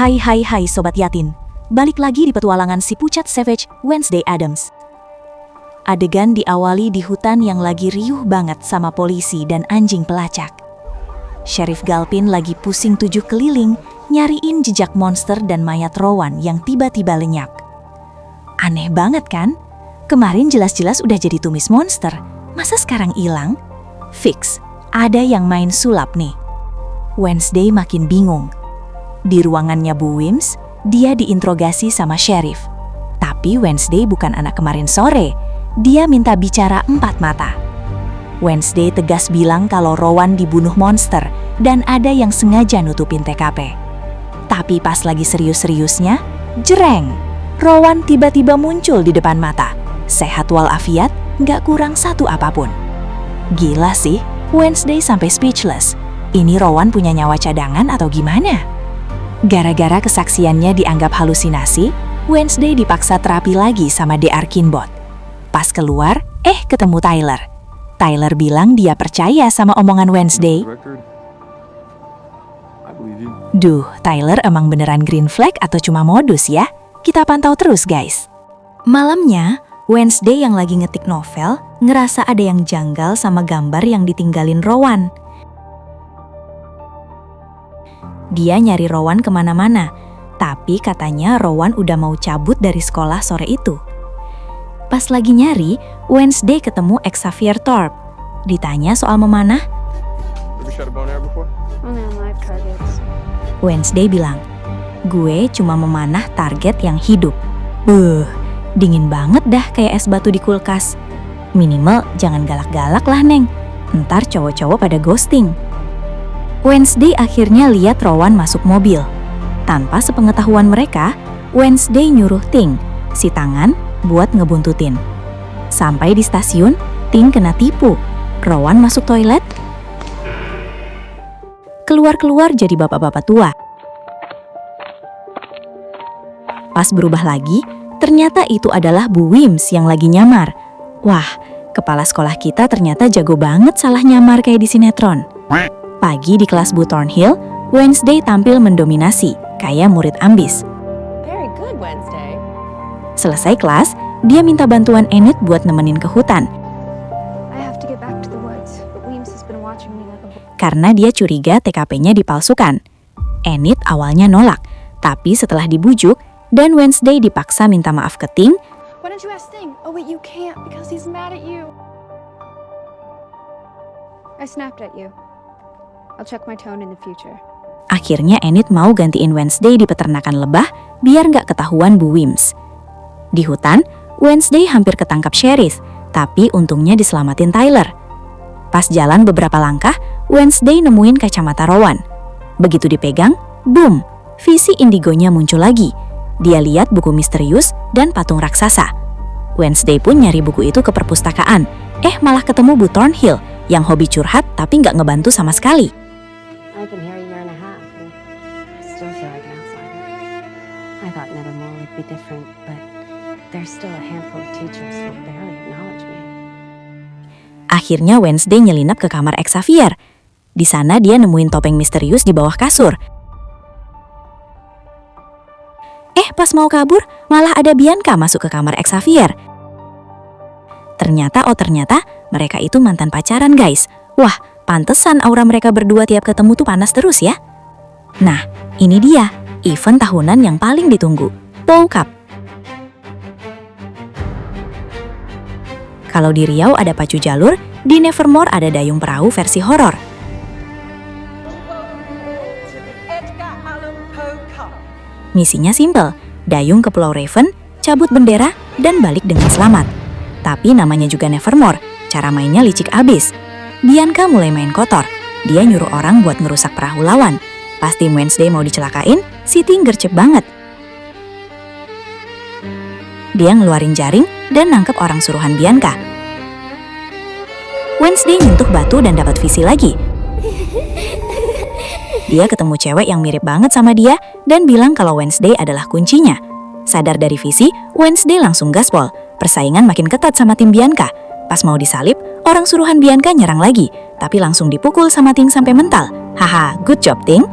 Hai Sobat Yatin, balik lagi di petualangan si pucat savage Wednesday Addams. Adegan diawali di hutan yang lagi riuh banget sama polisi dan anjing pelacak. Sheriff Galpin lagi pusing 7 keliling nyariin jejak monster dan mayat Rowan yang tiba-tiba lenyap. Aneh banget kan? Kemarin jelas-jelas udah jadi tumis monster, masa sekarang hilang? Fix, ada yang main sulap nih. Wednesday makin bingung. Di ruangannya Bu Wims, dia diinterogasi sama sheriff. Tapi Wednesday bukan anak kemarin sore, dia minta bicara 4 mata. Wednesday tegas bilang kalau Rowan dibunuh monster dan ada yang sengaja nutupin TKP. Tapi pas lagi serius-seriusnya, jreng! Rowan tiba-tiba muncul di depan mata. Sehat walafiat, nggak kurang satu apapun. Gila sih, Wednesday sampai speechless. Ini Rowan punya nyawa cadangan atau gimana? Gara-gara kesaksiannya dianggap halusinasi, Wednesday dipaksa terapi lagi sama Dr. Kinbot. Pas keluar, ketemu Tyler. Tyler bilang dia percaya sama omongan Wednesday. Duh, Tyler emang beneran green flag atau cuma modus ya? Kita pantau terus guys. Malamnya, Wednesday yang lagi ngetik novel ngerasa ada yang janggal sama gambar yang ditinggalin Rowan. Dia nyari Rowan kemana-mana, tapi katanya Rowan udah mau cabut dari sekolah sore itu. Pas lagi nyari, Wednesday ketemu Xavier Thorpe. Ditanya soal memanah. Wednesday bilang, gue cuma memanah target yang hidup. Dingin banget dah kayak es batu di kulkas. Minimal jangan galak-galak lah Neng, ntar cowok-cowok pada ghosting. Wednesday akhirnya lihat Rowan masuk mobil. Tanpa sepengetahuan mereka, Wednesday nyuruh Ting, si tangan, buat ngebuntutin. Sampai di stasiun, Ting kena tipu. Rowan masuk toilet, keluar-keluar jadi bapak-bapak tua. Pas berubah lagi, ternyata itu adalah Bu Wims yang lagi nyamar. Wah, kepala sekolah kita ternyata jago banget salah nyamar kayak di sinetron. Pagi di kelas Bu Thornhill, Wednesday tampil mendominasi, kayak murid ambis. Very good, Wednesday. Selesai kelas, dia minta bantuan Enid buat nemenin ke hutan. I have to get back to the woods, but Weems has been watching me like a bull. Karena dia curiga TKP-nya dipalsukan. Enid awalnya nolak, tapi setelah dibujuk, dan Wednesday dipaksa minta maaf ke Ting. Why don't you ask Sting? Oh wait, you can't because he's mad at you. I snapped at you. I'll check my tone in the future. Akhirnya Enid mau gantiin Wednesday di peternakan lebah biar nggak ketahuan Bu Wims. Di hutan, Wednesday hampir ketangkap sheriff, tapi untungnya diselamatin Tyler. Pas jalan beberapa langkah, Wednesday nemuin kacamata Rowan. Begitu dipegang, boom, visi indigonya muncul lagi. Dia lihat buku misterius dan patung raksasa. Wednesday pun nyari buku itu ke perpustakaan. Malah ketemu Bu Thornhill yang hobi curhat tapi nggak ngebantu sama sekali. I've been here a year and a half, and I still feel like an outsider. I thought Nevermore would be different, but there's still a handful of teachers who barely acknowledge me. Akhirnya Wednesday nyelinap ke kamar Xavier. Di sana dia nemuin topeng misterius di bawah kasur. Pas mau kabur, malah ada Bianca masuk ke kamar Xavier. Ternyata mereka itu mantan pacaran guys. Wah, pantesan aura mereka berdua tiap ketemu tuh panas terus ya. Nah, ini dia, event tahunan yang paling ditunggu, Bow Cup. Kalau di Riau ada pacu jalur, di Nevermore ada dayung perahu versi horor. Misinya simple, dayung ke Pulau Raven, cabut bendera, dan balik dengan selamat. Tapi namanya juga Nevermore, cara mainnya licik abis. Bianca mulai main kotor, dia nyuruh orang buat ngerusak perahu lawan. Pas tim Wednesday mau dicelakain, si Ting gercep banget. Dia ngeluarin jaring dan nangkep orang suruhan Bianca. Wednesday nyentuh batu dan dapat visi lagi. Dia ketemu cewek yang mirip banget sama dia dan bilang kalau Wednesday adalah kuncinya. Sadar dari visi, Wednesday langsung gaspol. Persaingan makin ketat sama tim Bianca. Pas mau disalip, orang suruhan Bianca nyerang lagi, tapi langsung dipukul sama Ting sampai mental. Haha, good job Ting.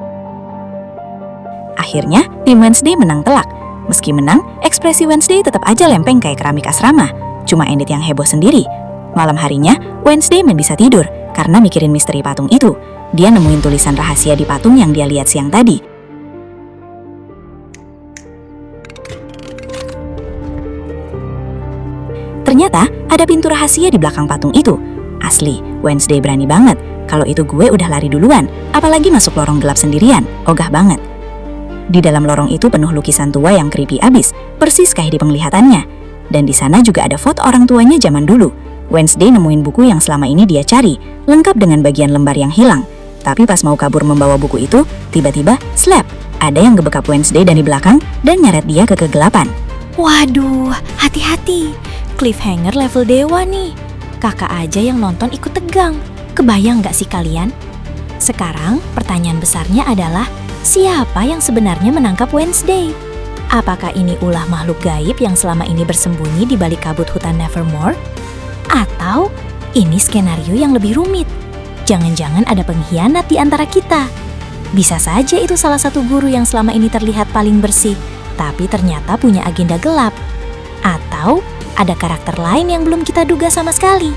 Akhirnya, tim Wednesday menang telak. Meski menang, ekspresi Wednesday tetap aja lempeng kayak keramik asrama. Cuma Enid yang heboh sendiri. Malam harinya, Wednesday bisa tidur karena mikirin misteri patung itu. Dia nemuin tulisan rahasia di patung yang dia lihat siang tadi. Ternyata ada pintu rahasia di belakang patung itu. Asli, Wednesday berani banget. Kalau itu gue udah lari duluan, apalagi masuk lorong gelap sendirian. Ogah banget. Di dalam lorong itu penuh lukisan tua yang creepy abis, persis kayak di penglihatannya. Dan di sana juga ada foto orang tuanya zaman dulu. Wednesday nemuin buku yang selama ini dia cari, lengkap dengan bagian lembar yang hilang. Tapi pas mau kabur membawa buku itu, tiba-tiba slap. Ada yang gebekap Wednesday dari belakang dan nyeret dia ke kegelapan. Waduh, hati-hati. Cliffhanger level dewa nih. Kakak aja yang nonton ikut tegang. Kebayang gak sih kalian? Sekarang pertanyaan besarnya adalah, siapa yang sebenarnya menangkap Wednesday? Apakah ini ulah makhluk gaib yang selama ini bersembunyi di balik kabut hutan Nevermore? Atau ini skenario yang lebih rumit? Jangan-jangan ada pengkhianat di antara kita. Bisa saja itu salah satu guru yang selama ini terlihat paling bersih, tapi ternyata punya agenda gelap. Atau ada karakter lain yang belum kita duga sama sekali.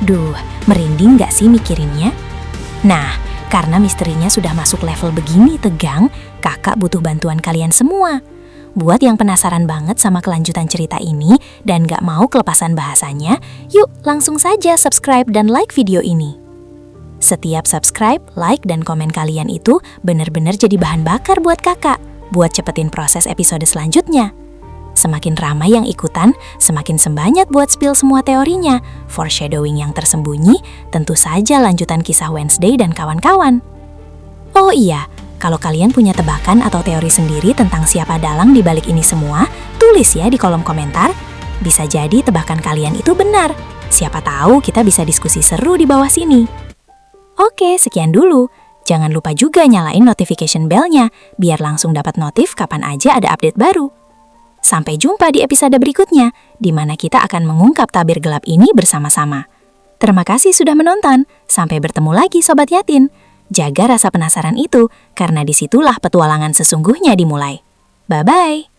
Duh, merinding gak sih mikirinnya? Nah, karena misterinya sudah masuk level begini tegang, kakak butuh bantuan kalian semua. Buat yang penasaran banget sama kelanjutan cerita ini dan gak mau kelepasan bahasanya, yuk langsung saja subscribe dan like video ini. Setiap subscribe, like, dan komen kalian itu benar-benar jadi bahan bakar buat kakak, buat cepetin proses episode selanjutnya. Semakin ramai yang ikutan, semakin sebanyak buat spill semua teorinya, foreshadowing yang tersembunyi, tentu saja lanjutan kisah Wednesday dan kawan-kawan. Oh iya, kalau kalian punya tebakan atau teori sendiri tentang siapa dalang di balik ini semua, tulis ya di kolom komentar. Bisa jadi tebakan kalian itu benar. Siapa tahu kita bisa diskusi seru di bawah sini. Oke, sekian dulu. Jangan lupa juga nyalain notification bell-nya, biar langsung dapat notif kapan aja ada update baru. Sampai jumpa di episode berikutnya, di mana kita akan mengungkap tabir gelap ini bersama-sama. Terima kasih sudah menonton. Sampai bertemu lagi Sobat Yatin. Jaga rasa penasaran itu, karena disitulah petualangan sesungguhnya dimulai. Bye-bye!